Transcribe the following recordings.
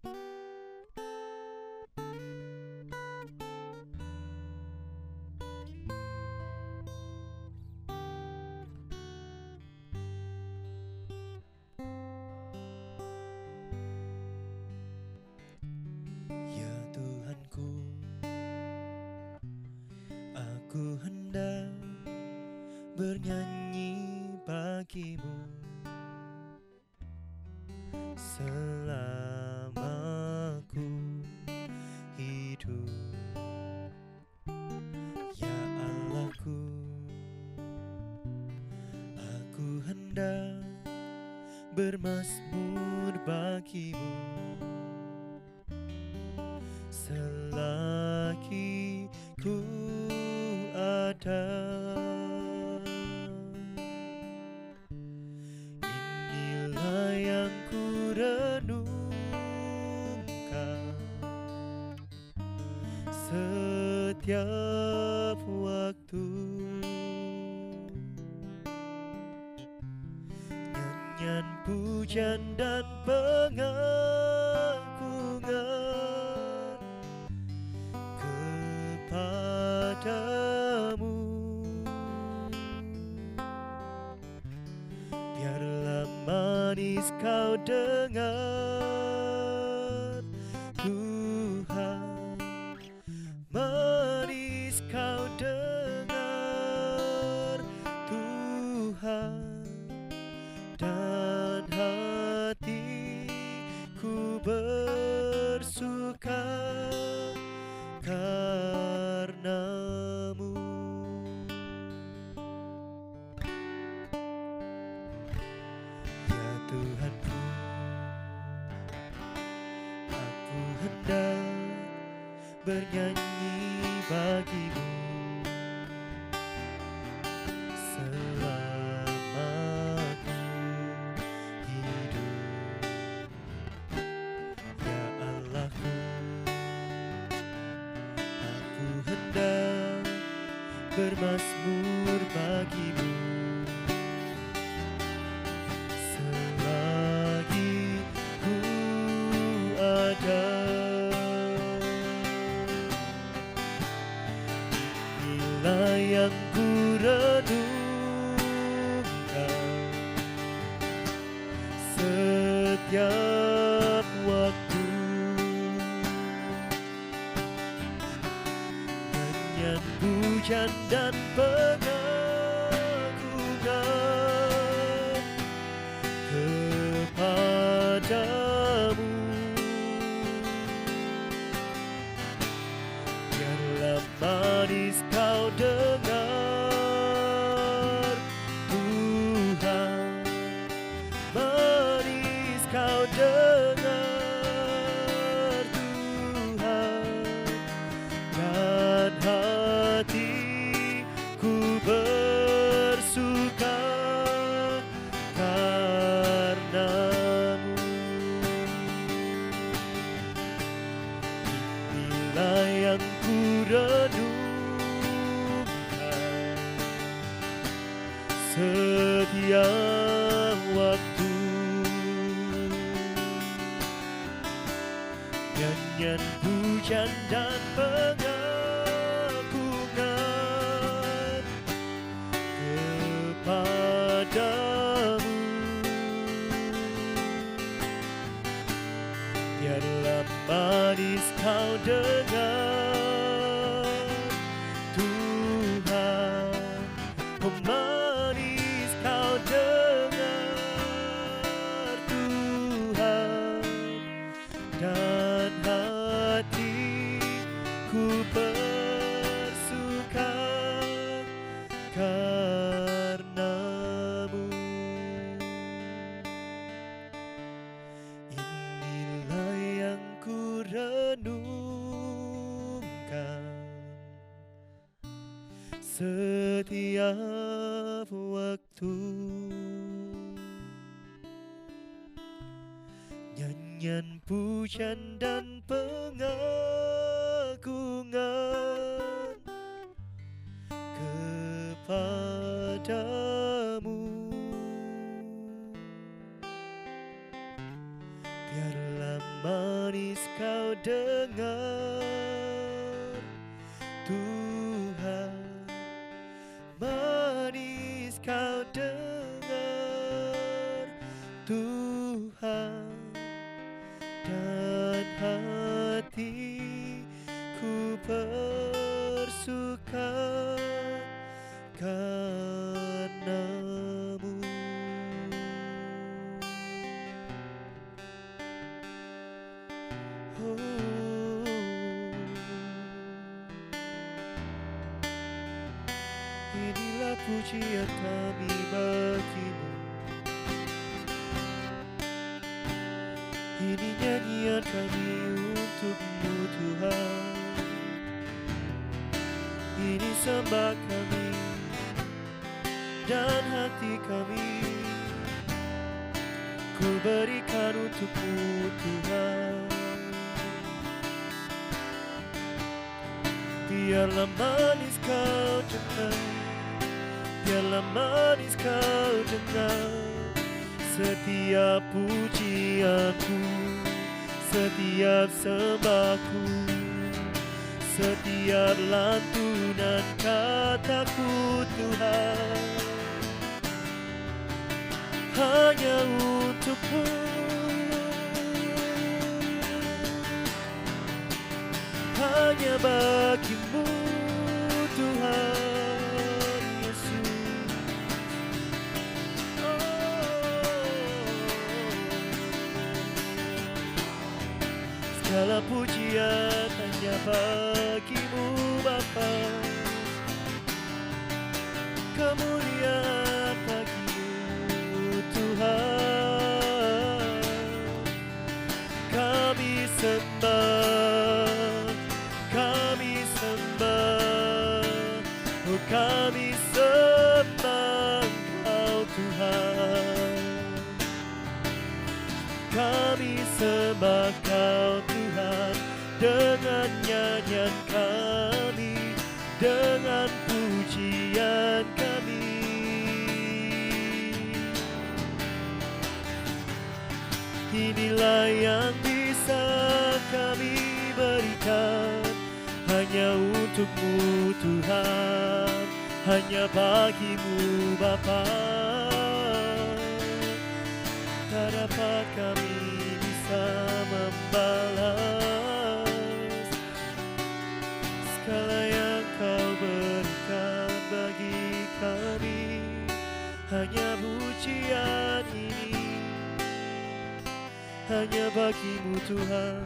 Ya Tuhanku, aku hendak bernyanyi bagimu selama ku hidup. Ya Allahku, aku hendak bermazmur bagimu selagi ku ada. Inilah yang ku renungkan setiap waktu. Nyanyian pujian dan pengagungan kepadamu. Biarlah manis kau dengar, Tuhan, manis kau dengar, Tuhan, dan hatiku bersuka karenamu. Ya Tuhanku, aku hendak bernyanyi bagimu selama ku hidup. Ya Allahku, aku hendak bermazmur bagimu selagi ku ada. Inilah yang ku renungkan setiap waktu. Nyanyian pujian dan pengagungan kepadamu. Biarlah manis kau dengar, Tuhan, manis kau dengar, Tuhan, dan hatiku bersuka karenamu. Inilah yang ku renungkan setiap waktu. Nyanyian pujian dan pengagungan kepadamu. Biarlah manis kau dengar, Tuhan, oh manis kau dengar, Tuhan, dan hatiku bersuka karenamu. Inilah yang ku renungkan setiap waktu. Nyanyian pujian dan pengagungan kepadamu. Biarlah manis kau dengar, Tuhan. Manis kau dengar, Tuhan. Dan hatiku bersuka karenamu. Inilah pujian kami bagimu, ini nyanyian kami untukmu Tuhan. Ini sembah kami dan hati kami, ku berikan untukmu Tuhan. Biarlah manis kau dengar, biarlah manis kau dengar setiap pujianku, setiap sembahku, setiap lantunan kataku Tuhan. Hanya untukmu, hanya bagimu Tuhan Yesus. Segala pujian hanya bagimu Bapa, kemuliaan bagimu Tuhan. Kami sembah, kami sembah, oh kami sembah Engkau Tuhan. Kami sembah Kau Tuhan dengan nyanyian kami, dengan pujian kami. Inilah yang bisa kami berikan, hanya untukmu Tuhan, hanya bagimu Bapa. Tak dapat kami bisa membalas segala yang Kau berikan bagi kami. Hanya pujian ini hanya bagimu Tuhan.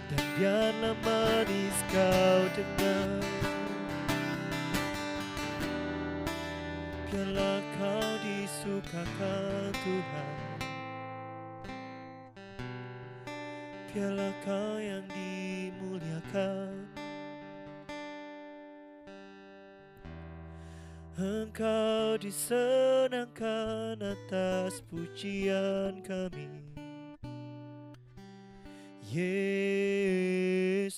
Dan biarlah manis Kau dengar, biarlah Kau disukakan Tuhan, biarlah Kau yang dimuliakan. Engkau disenangkan atas pujian kami, Yesus.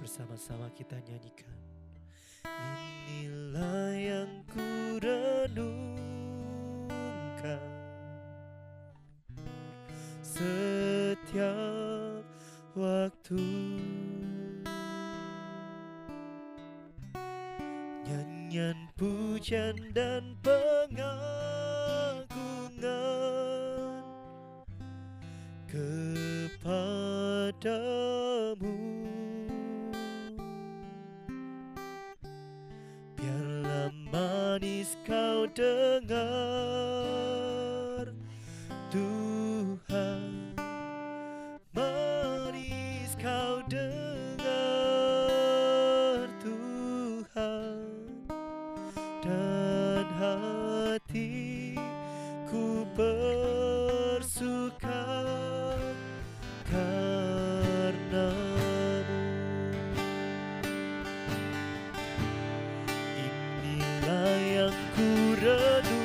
Bersama-sama kita nyanyikan. Inilah yang ku renungkan setiap waktu, nyanyian pujian dan pengagungan kepadamu. Biarlah manis Kau dengar, Tuhan. Manis Kau dengar, Tuhan. Dan hatiku bersuka karenamu. Inilah yang ku renungkan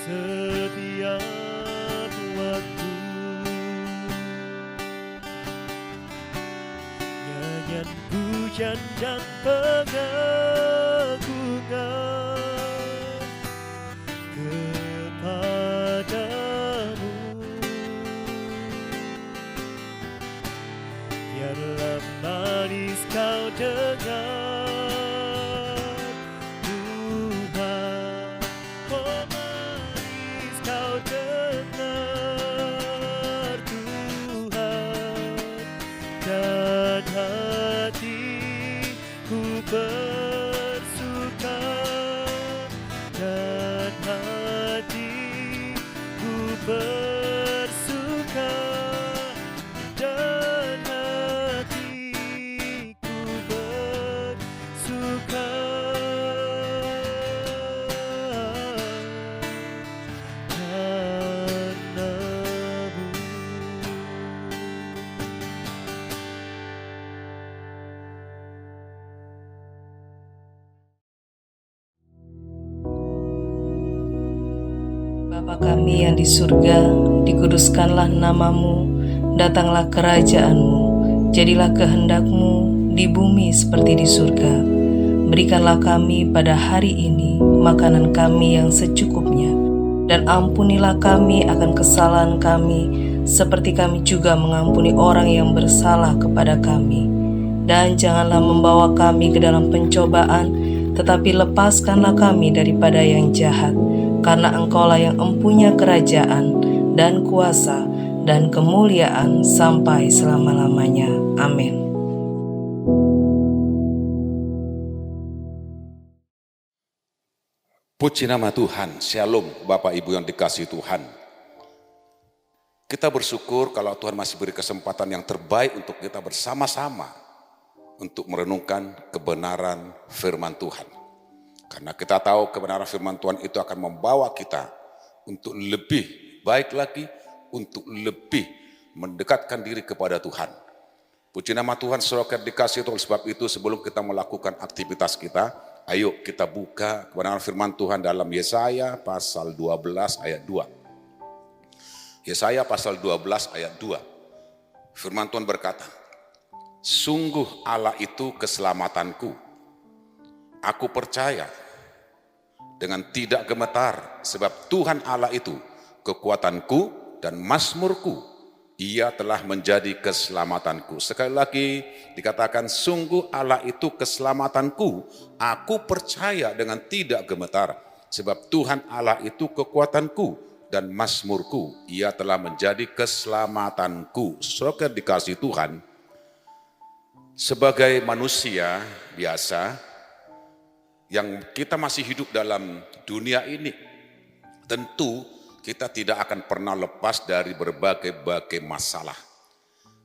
setiap setiap waktu. Nyanyian pujian dan pengagungan kepadamu. Biarlah manis kau dengar Tuhan, oh manis kau dengar Tuhan, dan hatiku bersuka, dan hatiku bersuka, dan hatiku bersuka padamu. Bapa kami yang di surga, dikuduskanlah namamu, datanglah kerajaanmu, jadilah kehendak-Mu di bumi seperti di surga. Berikanlah kami pada hari ini makanan kami yang secukupnya, dan ampunilah kami akan kesalahan kami, seperti kami juga mengampuni orang yang bersalah kepada kami. Dan janganlah membawa kami ke dalam pencobaan, tetapi lepaskanlah kami daripada yang jahat. Karena Engkaulah yang empunya kerajaan dan kuasa dan kemuliaan sampai selama-lamanya. Amin. Puji nama Tuhan, Shalom Bapak Ibu yang dikasihi Tuhan. Kita bersyukur kalau Tuhan masih beri kesempatan yang terbaik untuk kita bersama-sama untuk merenungkan kebenaran firman Tuhan. Karena kita tahu kebenaran firman Tuhan itu akan membawa kita untuk lebih baik lagi, untuk lebih mendekatkan diri kepada Tuhan. Puji nama Tuhan, saudara dikasihi Tuhan. Sebab itu sebelum kita melakukan aktivitas kita, ayo kita buka kebenaran firman Tuhan dalam Yesaya pasal 12 ayat 2. Yesaya pasal 12 ayat 2. Firman Tuhan berkata, sungguh Allah itu keselamatanku. Aku percaya dengan tidak gemetar, sebab Tuhan Allah itu kekuatanku dan mazmurku. Ia telah menjadi keselamatanku. Sekali lagi dikatakan, sungguh Allah itu keselamatanku. Aku percaya dengan tidak gemetar, sebab Tuhan Allah itu kekuatanku dan mazmurku. Ia telah menjadi keselamatanku. Saudara dikasihi Tuhan, sebagai manusia biasa yang kita masih hidup dalam dunia ini, tentu kita tidak akan pernah lepas dari berbagai-bagai masalah,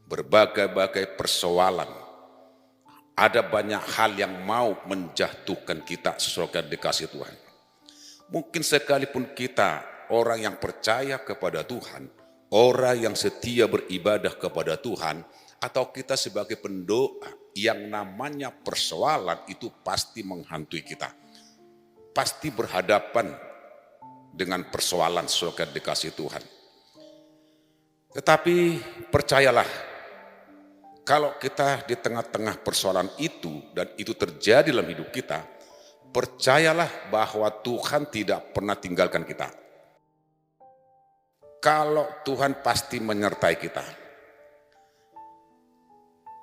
berbagai-bagai persoalan. Ada banyak hal yang mau menjatuhkan kita, saudara dikasihi Tuhan. Mungkin sekalipun kita orang yang percaya kepada Tuhan, orang yang setia beribadah kepada Tuhan, atau kita sebagai pendoa, yang namanya persoalan itu pasti menghantui kita. Pasti berhadapan dengan persoalan, saudara dikasihi Tuhan. Tetapi percayalah, kalau kita di tengah-tengah persoalan itu dan itu terjadi dalam hidup kita, percayalah bahwa Tuhan tidak pernah tinggalkan kita. Kalau Tuhan pasti menyertai kita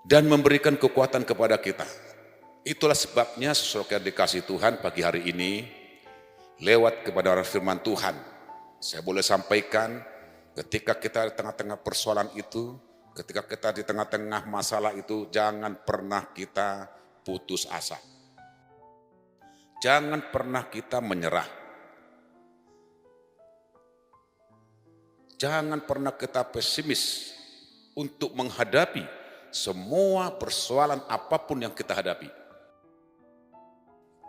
dan memberikan kekuatan kepada kita. Itulah sebabnya saudara dikasihi Tuhan, pagi hari ini lewat kebenaran firman Tuhan, saya boleh sampaikan, ketika kita di tengah-tengah persoalan itu, ketika kita di tengah-tengah masalah itu, jangan pernah kita putus asa. Jangan pernah kita menyerah. Jangan pernah kita pesimis untuk menghadapi semua persoalan apapun yang kita hadapi.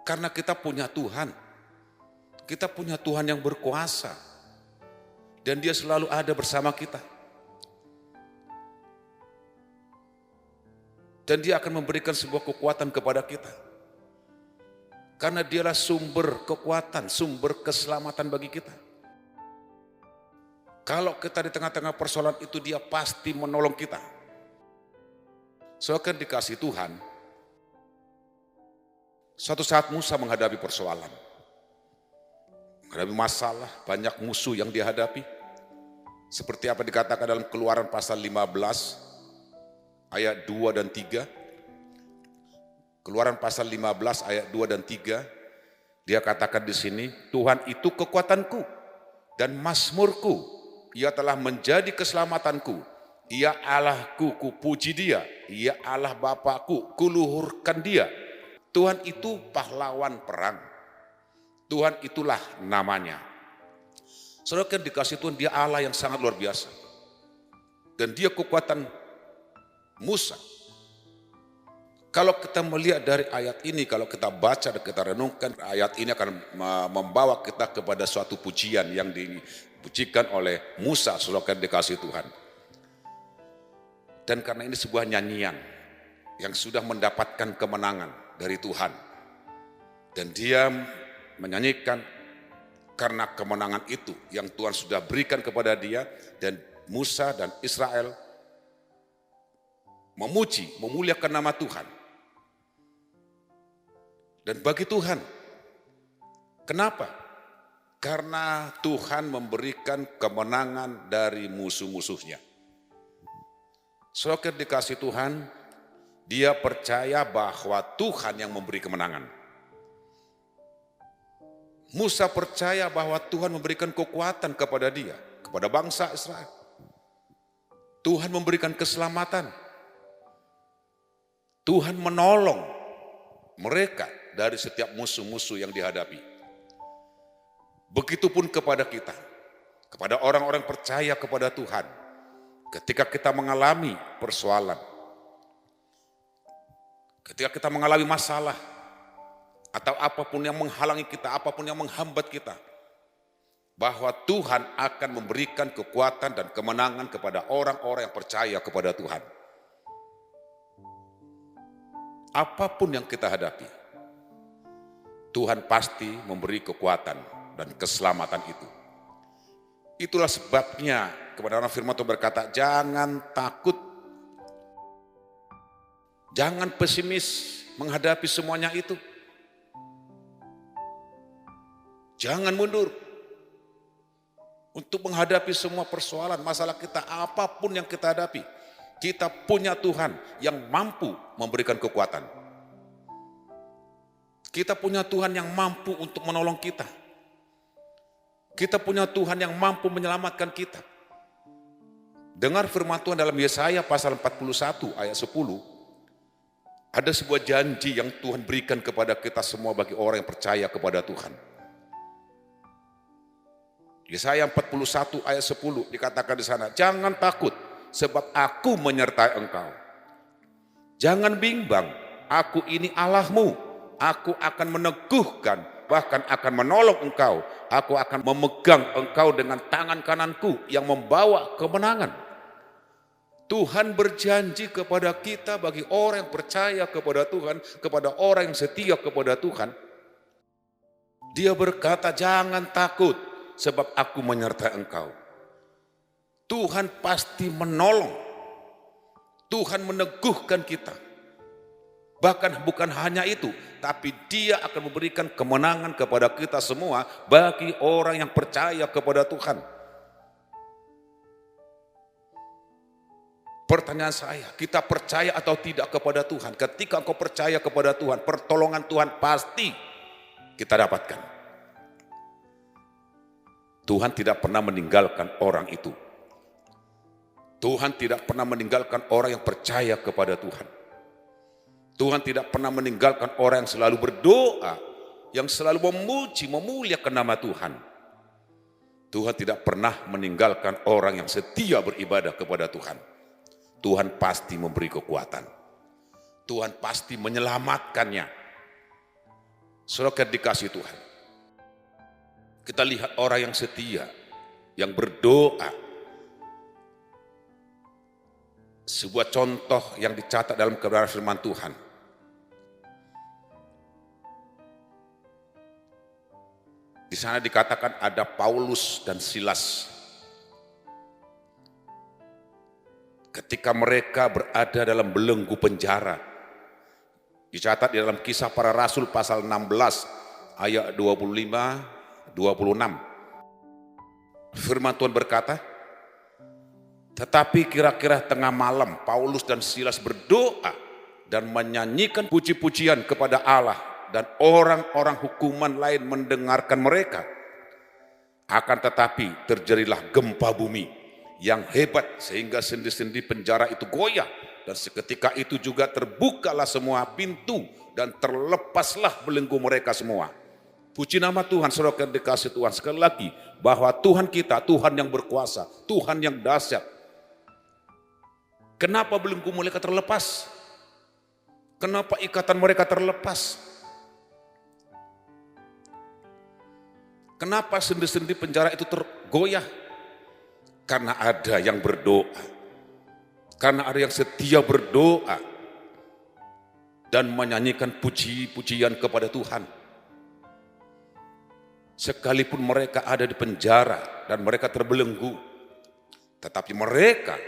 Karena kita punya Tuhan. Kita punya Tuhan yang berkuasa. Dan Dia selalu ada bersama kita. Dan Dia akan memberikan sebuah kekuatan kepada kita. Karena Dialah sumber kekuatan, sumber keselamatan bagi kita. Kalau kita di tengah-tengah persoalan itu, dia pasti menolong kita. Soalnya dikasih Tuhan, suatu saat Musa menghadapi persoalan, menghadapi masalah, banyak musuh yang dihadapi. Seperti apa dikatakan dalam Keluaran pasal 15 ayat 2 dan 3. Keluaran pasal 15 ayat 2 dan 3. Dia katakan di sini, Tuhan itu kekuatanku dan mazmurku. Ia telah menjadi keselamatanku. Ia Allahku, kupuji dia. Ia Allah Bapakku, kuluhurkan dia. Tuhan itu pahlawan perang. Tuhan itulah namanya. Saudara kan dikasih Tuhan, dia Allah yang sangat luar biasa. Dan dia kekuatan Musa. Kalau kita melihat dari ayat ini, kalau kita baca dan kita renungkan, ayat ini akan membawa kita kepada suatu pujian yang dipujikan oleh Musa, saudara dikasih Tuhan. Dan karena ini sebuah nyanyian yang sudah mendapatkan kemenangan dari Tuhan. Dan dia menyanyikan karena kemenangan itu yang Tuhan sudah berikan kepada dia, dan Musa dan Israel memuji, memuliakan nama Tuhan. Dan bagi Tuhan, kenapa? Karena Tuhan memberikan kemenangan dari musuh-musuhnya. Saudara dikasih Tuhan, dia percaya bahwa Tuhan yang memberi kemenangan. Musa percaya bahwa Tuhan memberikan kekuatan kepada dia, kepada bangsa Israel. Tuhan memberikan keselamatan. Tuhan menolong mereka dari setiap musuh-musuh yang dihadapi. Begitupun kepada kita, kepada orang-orang percaya kepada Tuhan. Ketika kita mengalami persoalan, ketika kita mengalami masalah, atau apapun yang menghalangi kita, apapun yang menghambat kita, bahwa Tuhan akan memberikan kekuatan dan kemenangan kepada orang-orang yang percaya kepada Tuhan. Apapun yang kita hadapi, Tuhan pasti memberi kekuatan dan keselamatan itu. Itulah sebabnya kebenaran firman Tuhan berkata, jangan takut, jangan pesimis menghadapi semuanya itu. Jangan mundur untuk menghadapi semua persoalan, masalah kita, apapun yang kita hadapi. Kita punya Tuhan yang mampu memberikan kekuatan. Kita punya Tuhan yang mampu untuk menolong kita. Kita punya Tuhan yang mampu menyelamatkan kita. Dengar firman Tuhan dalam Yesaya pasal 41 ayat 10. Ada sebuah janji yang Tuhan berikan kepada kita semua bagi orang yang percaya kepada Tuhan. Yesaya 41 ayat 10 dikatakan di sana, jangan takut sebab aku menyertai engkau. Jangan bimbang, aku ini Allahmu. Aku akan meneguhkan, bahkan akan menolong engkau. Aku akan memegang engkau dengan tangan kananku yang membawa kemenangan. Tuhan berjanji kepada kita bagi orang yang percaya kepada Tuhan, kepada orang yang setia kepada Tuhan. Dia berkata, jangan takut sebab aku menyertai engkau. Tuhan pasti menolong. Tuhan meneguhkan kita. Bahkan bukan hanya itu, tapi dia akan memberikan kemenangan kepada kita semua bagi orang yang percaya kepada Tuhan. Pertanyaan saya, kita percaya atau tidak kepada Tuhan? Ketika engkau percaya kepada Tuhan, pertolongan Tuhan pasti kita dapatkan. Tuhan tidak pernah meninggalkan orang itu. Tuhan tidak pernah meninggalkan orang yang percaya kepada Tuhan. Tuhan tidak pernah meninggalkan orang yang selalu berdoa, yang selalu memuji, memuliakan nama Tuhan. Tuhan tidak pernah meninggalkan orang yang setia beribadah kepada Tuhan. Tuhan pasti memberi kekuatan. Tuhan pasti menyelamatkannya. Saudara dikasih Tuhan. Kita lihat orang yang setia, yang berdoa. Sebuah contoh yang dicatat dalam kebenaran firman Tuhan. Di sana dikatakan ada Paulus dan Silas. ketika mereka berada dalam belenggu penjara. Dicatat di dalam Kisah Para Rasul pasal 16 ayat 25-26. Firman Tuhan berkata, tetapi kira-kira tengah malam Paulus dan Silas berdoa dan menyanyikan puji-pujian kepada Allah, dan orang-orang hukuman lain mendengarkan mereka. Akan tetapi terjadilah gempa bumi yang hebat sehingga sendi-sendi penjara itu goyah, dan seketika itu juga terbukalah semua pintu dan terlepaslah belenggu mereka semua. Puji nama Tuhan, saudara yang dikasihi Tuhan. Sekali lagi, bahwa Tuhan kita, Tuhan yang berkuasa, Tuhan yang dahsyat. Kenapa belenggu mereka terlepas? Kenapa ikatan mereka terlepas? Kenapa sendi-sendi penjara itu tergoyah? Karena ada yang berdoa. Karena ada yang setia berdoa dan menyanyikan puji-pujian kepada Tuhan. Sekalipun mereka ada di penjara dan mereka terbelenggu, tetapi mereka,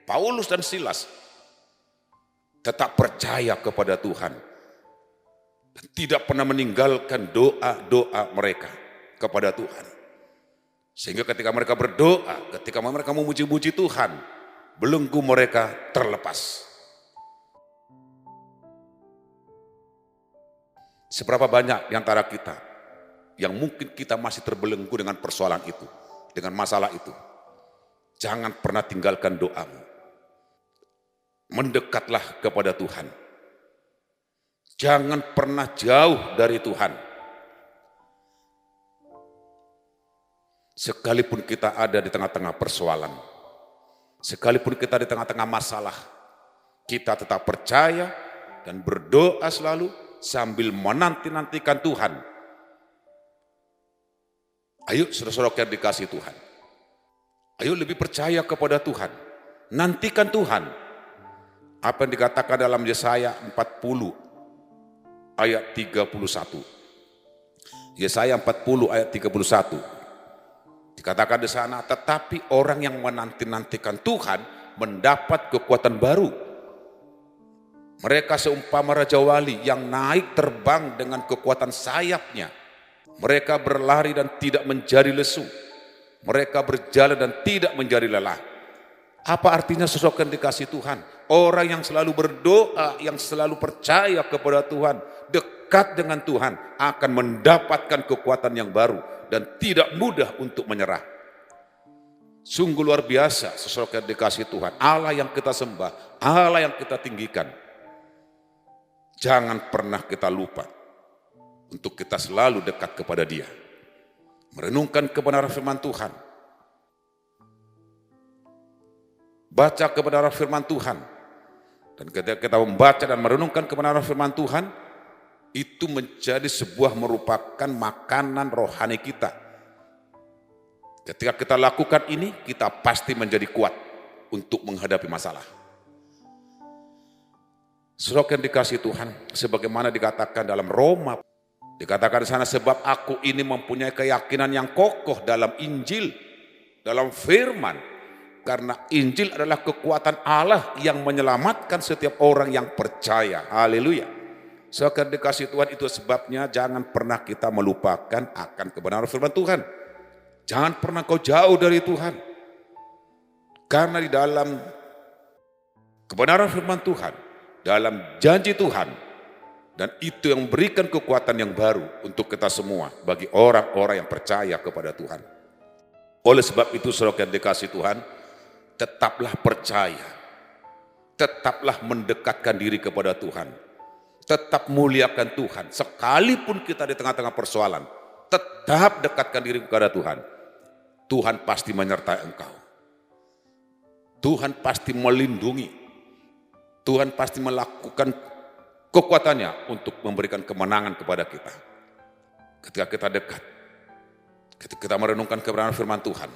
Paulus dan Silas, tetap percaya kepada Tuhan dan tidak pernah meninggalkan doa-doa mereka kepada Tuhan. Sehingga ketika mereka berdoa, ketika mereka memuji-muji Tuhan, belenggu mereka terlepas. Seberapa banyak di antara kita yang mungkin kita masih terbelenggu dengan persoalan itu, dengan masalah itu. Jangan pernah tinggalkan doamu. Mendekatlah kepada Tuhan. Jangan pernah jauh dari Tuhan. Sekalipun kita ada di tengah-tengah persoalan, sekalipun kita di tengah-tengah masalah, kita tetap percaya dan berdoa selalu sambil menanti-nantikan Tuhan. Ayo saudara-saudara yang dikasihi Tuhan, ayo lebih percaya kepada Tuhan, nantikan Tuhan. Apa yang dikatakan dalam Yesaya 40 ayat 31. Yesaya 40 ayat 31. Dikatakan di sana, tetapi orang yang menanti-nantikan Tuhan mendapat kekuatan baru. Mereka seumpama Raja Wali yang naik terbang dengan kekuatan sayapnya. Mereka berlari dan tidak menjadi lesu. Mereka berjalan dan tidak menjadi lelah. Apa artinya sesuatu yang dikasih Tuhan? Orang yang selalu berdoa, yang selalu percaya kepada Tuhan, dekat dengan Tuhan, akan mendapatkan kekuatan yang baru dan tidak mudah untuk menyerah. Sungguh luar biasa sesuatu yang dikasih Tuhan. Allah yang kita sembah, Allah yang kita tinggikan. Jangan pernah kita lupa untuk kita selalu dekat kepada Dia. Merenungkan kebenaran firman Tuhan. Baca kebenaran firman Tuhan. Dan ketika kita membaca dan merenungkan kebenaran firman Tuhan, itu menjadi sebuah merupakan makanan rohani kita. Ketika kita lakukan ini, kita pasti menjadi kuat untuk menghadapi masalah. Saudara yang dikasihi Tuhan, sebagaimana dikatakan dalam Roma, dikatakan di sana, sebab aku ini mempunyai keyakinan yang kokoh dalam Injil, dalam firman. Karena Injil adalah kekuatan Allah yang menyelamatkan setiap orang yang percaya. Haleluya. Saudara dikasih Tuhan, itu sebabnya jangan pernah kita melupakan akan kebenaran firman Tuhan. Jangan pernah kau jauh dari Tuhan. Karena di dalam kebenaran firman Tuhan, dalam janji Tuhan, dan itu yang memberikan kekuatan yang baru untuk kita semua, bagi orang-orang yang percaya kepada Tuhan. Oleh sebab itu saudara yang dikasih Tuhan, tetaplah percaya, tetaplah mendekatkan diri kepada Tuhan, tetap muliakan Tuhan. Sekalipun kita di tengah-tengah persoalan, tetap dekatkan diri kepada Tuhan. Tuhan pasti menyertai engkau. Tuhan pasti melindungi. Tuhan pasti melakukan kekuatannya untuk memberikan kemenangan kepada kita. Ketika kita dekat, ketika kita merenungkan kebenaran firman Tuhan,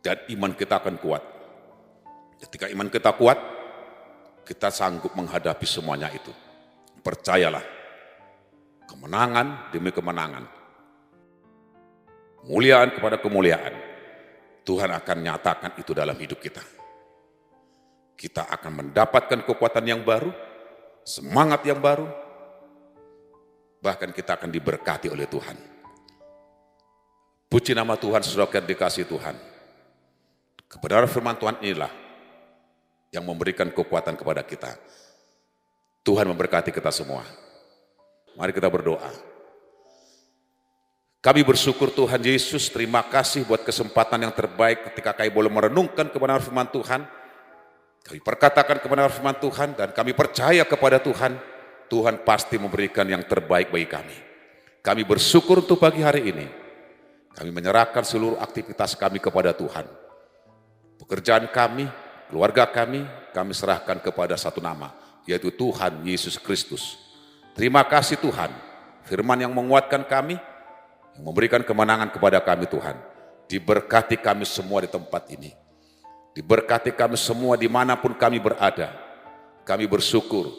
dan iman kita akan kuat. Ketika iman kita kuat, kita sanggup menghadapi semuanya itu. Percayalah, kemenangan demi kemenangan, kemuliaan kepada kemuliaan, Tuhan akan nyatakan itu dalam hidup kita. Kita akan mendapatkan kekuatan yang baru, semangat yang baru, bahkan kita akan diberkati oleh Tuhan. Puji nama Tuhan, saudara dikasih Tuhan. Kebenaran firman Tuhan inilah yang memberikan kekuatan kepada kita. Tuhan memberkati kita semua. Mari kita berdoa. Kami bersyukur Tuhan Yesus, terima kasih buat kesempatan yang terbaik ketika kami boleh merenungkan kebenaran firman Tuhan. Kami perkatakan kebenaran firman Tuhan dan kami percaya kepada Tuhan. Tuhan pasti memberikan yang terbaik bagi kami. Kami bersyukur untuk pagi hari ini. Kami menyerahkan seluruh aktivitas kami kepada Tuhan. Pekerjaan kami, keluarga kami serahkan kepada satu nama, yaitu Tuhan Yesus Kristus. Terima kasih Tuhan, firman yang menguatkan kami, yang memberikan kemenangan kepada kami Tuhan. Diberkati kami semua di tempat ini. Diberkati kami semua dimanapun kami berada. Kami bersyukur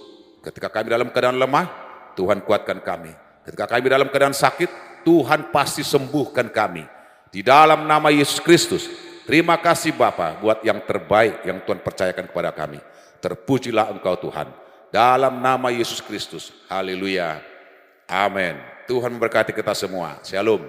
ketika kami dalam keadaan lemah, Tuhan kuatkan kami. Ketika kami dalam keadaan sakit, Tuhan pasti sembuhkan kami. Di dalam nama Yesus Kristus, terima kasih Bapa buat yang terbaik yang Tuhan percayakan kepada kami. Terpujilah Engkau Tuhan. Dalam nama Yesus Kristus. Haleluya. Amin. Tuhan memberkati kita semua. Shalom.